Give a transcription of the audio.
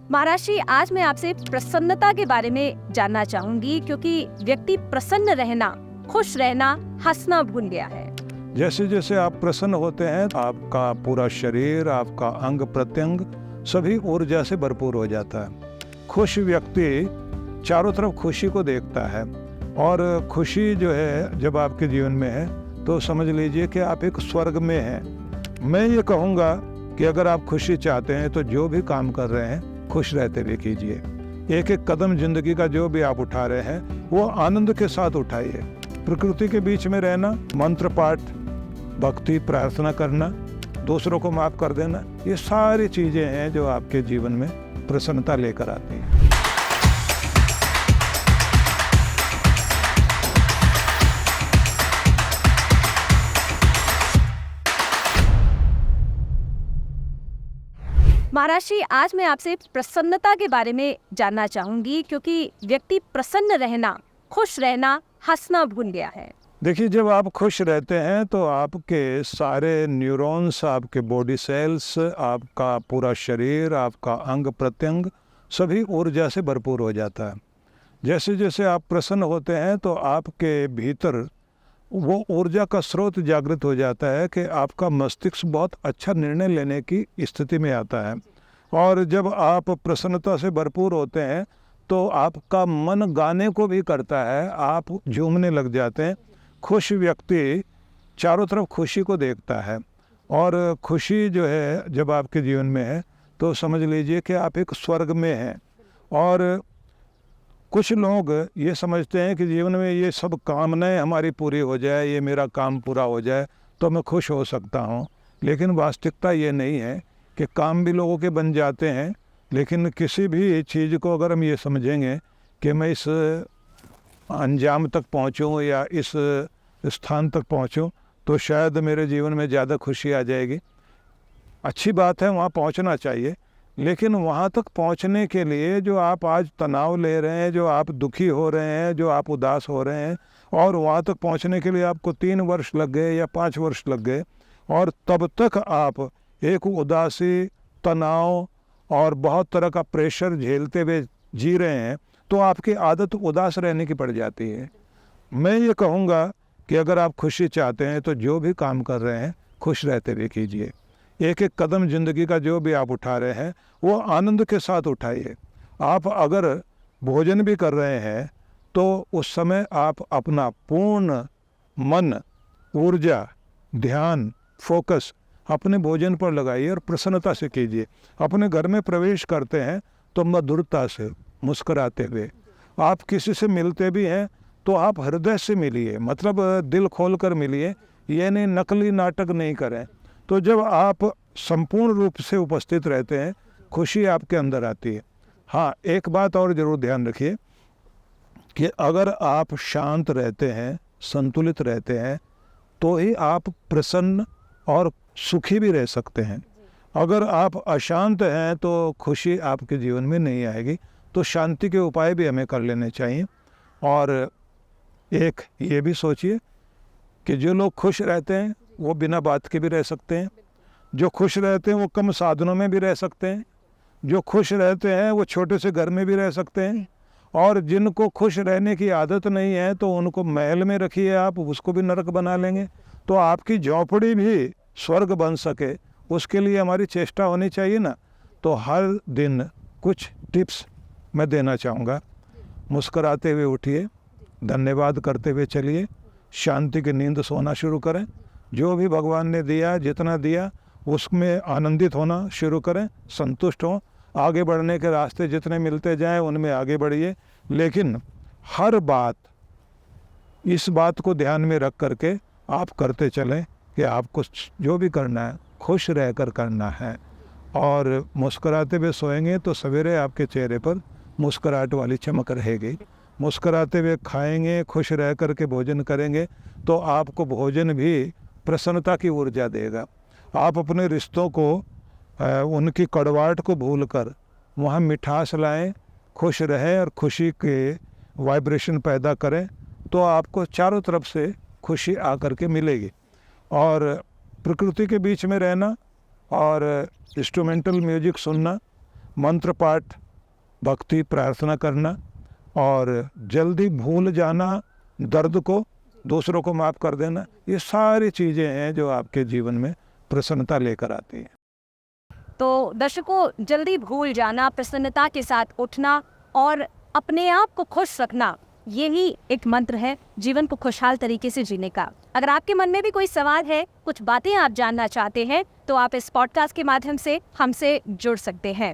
महाराज जी, आज मैं आपसे प्रसन्नता के बारे में जानना चाहूंगी, क्योंकि व्यक्ति प्रसन्न रहना, खुश रहना, हंसना भूल गया है। जैसे जैसे आप प्रसन्न होते हैं, आपका पूरा शरीर, आपका अंग प्रत्यंग सभी ऊर्जा से भरपूर हो जाता है। खुश व्यक्ति चारों तरफ खुशी को देखता है, और खुशी जो है जब आपके जीवन में है तो समझ लीजिए कि आप एक स्वर्ग में हैं। मैं ये कहूँगा कि अगर आप खुशी चाहते हैं तो जो भी काम कर रहे हैं खुश रहते हुए कीजिए। एक एक कदम जिंदगी का जो भी आप उठा रहे हैं वो आनंद के साथ उठाइए। प्रकृति के बीच में रहना, मंत्र पाठ, भक्ति, प्रार्थना करना, दूसरों को माफ कर देना, ये सारी चीजें हैं जो आपके जीवन में प्रसन्नता लेकर आती हैं। महाराज जी, आज मैं आपसे प्रसन्नता के बारे में जानना चाहूंगी, क्योंकि व्यक्ति प्रसन्न रहना, खुश रहना, हंसना भूल गया है। देखिए, जब आप खुश रहते हैं तो आपके सारे न्यूरॉन्स, आपके बॉडी सेल्स, आपका पूरा शरीर, आपका अंग प्रत्यंग सभी ऊर्जा से भरपूर हो जाता है। जैसे जैसे आप प्रसन्न होते हैं तो आपके भीतर वो ऊर्जा का स्रोत जागृत हो जाता है कि आपका मस्तिष्क बहुत अच्छा निर्णय लेने की स्थिति में आता है। और जब आप प्रसन्नता से भरपूर होते हैं तो आपका मन गाने को भी करता है, आप झूमने लग जाते हैं। खुश व्यक्ति चारों तरफ खुशी को देखता है, और खुशी जो है जब आपके जीवन में है तो समझ लीजिए कि आप एक स्वर्ग में हैं। और कुछ लोग ये समझते हैं कि जीवन में ये सब कामनाएं हमारी पूरी हो जाए, ये मेरा काम पूरा हो जाए तो मैं खुश हो सकता हूँ। लेकिन वास्तविकता ये नहीं है कि काम भी लोगों के बन जाते हैं, लेकिन किसी भी चीज़ को अगर हम ये समझेंगे कि मैं इस अंजाम तक पहुँचूँ या इस स्थान तक पहुँचूँ तो शायद मेरे जीवन में ज़्यादा खुशी आ जाएगी। अच्छी बात है, वहाँ पहुँचना चाहिए, लेकिन वहाँ तक पहुँचने के लिए जो आप आज तनाव ले रहे हैं, जो आप दुखी हो रहे हैं, जो आप उदास हो रहे हैं, और वहाँ तक पहुँचने के लिए आपको 3 वर्ष लग गए या 5 वर्ष लग गए, और तब तक आप एक उदासी, तनाव और बहुत तरह का प्रेशर झेलते हुए जी रहे हैं, तो आपकी आदत उदास रहने की पड़ जाती है। मैं ये कहूँगा कि अगर आप खुशी चाहते हैं तो जो भी काम कर रहे हैं खुश रहते हुए कीजिए। एक एक कदम जिंदगी का जो भी आप उठा रहे हैं वो आनंद के साथ उठाइए। आप अगर भोजन भी कर रहे हैं तो उस समय आप अपना पूर्ण मन, ऊर्जा, ध्यान, फोकस अपने भोजन पर लगाइए और प्रसन्नता से कीजिए। अपने घर में प्रवेश करते हैं तो मधुरता से, मुस्कुराते हुए। आप किसी से मिलते भी हैं तो आप हृदय से मिलिए, मतलब दिल खोल कर मिलिए, ये नहीं नकली नाटक नहीं करें। तो जब आप संपूर्ण रूप से उपस्थित रहते हैं खुशी आपके अंदर आती है। हाँ, एक बात और ज़रूर ध्यान रखिए कि अगर आप शांत रहते हैं, संतुलित रहते हैं, तो ही आप प्रसन्न और सुखी भी रह सकते हैं। अगर आप अशांत हैं तो खुशी आपके जीवन में नहीं आएगी। तो शांति के उपाय भी हमें कर लेने चाहिए। और एक ये भी सोचिए कि जो लोग खुश रहते हैं वो बिना बात के भी रह सकते हैं। जो खुश रहते हैं वो कम साधनों में भी रह सकते हैं। जो खुश रहते हैं वो छोटे से घर में भी रह सकते हैं। और जिनको खुश रहने की आदत नहीं है तो उनको महल में रखिए, आप उसको भी नरक बना लेंगे। तो आपकी झोंपड़ी भी स्वर्ग बन सके, उसके लिए हमारी चेष्टा होनी चाहिए ना। तो हर दिन कुछ टिप्स मैं देना चाहूँगा। मुस्कुराते हुए उठिए, धन्यवाद करते हुए चलिए, शांति की नींद सोना शुरू करें। जो भी भगवान ने दिया, जितना दिया, उसमें आनंदित होना शुरू करें, संतुष्ट हों। आगे बढ़ने के रास्ते जितने मिलते जाएं उनमें आगे बढ़िए, लेकिन हर बात, इस बात को ध्यान में रख करके आप करते चलें कि आपको जो भी करना है खुश रहकर करना है। और मुस्कुराते हुए सोएंगे तो सवेरे आपके चेहरे पर मुस्कुराहट वाली चमक रहेगी। मुस्कुराते हुए खाएंगे, खुश रह कर के भोजन करेंगे तो आपको भोजन भी प्रसन्नता की ऊर्जा देगा। आप अपने रिश्तों को, उनकी कड़वाहट को भूलकर वहाँ मिठास लाएं, खुश रहें और खुशी के वाइब्रेशन पैदा करें, तो आपको चारों तरफ से खुशी आकर के मिलेगी। और प्रकृति के बीच में रहना और इंस्ट्रूमेंटल म्यूजिक सुनना, मंत्र पाठ, भक्ति, प्रार्थना करना और जल्दी भूल जाना, दर्द को दूसरों को माफ़ कर देना, ये सारी चीज़ें हैं जो आपके जीवन में प्रसन्नता लेकर आती हैं। तो दर्शकों, जल्दी भूल जाना, प्रसन्नता के साथ उठना और अपने आप को खुश रखना, यही एक मंत्र है जीवन को खुशहाल तरीके से जीने का। अगर आपके मन में भी कोई सवाल है, कुछ बातें आप जानना चाहते हैं, तो आप इस पॉडकास्ट के माध्यम से हमसे जुड़ सकते हैं।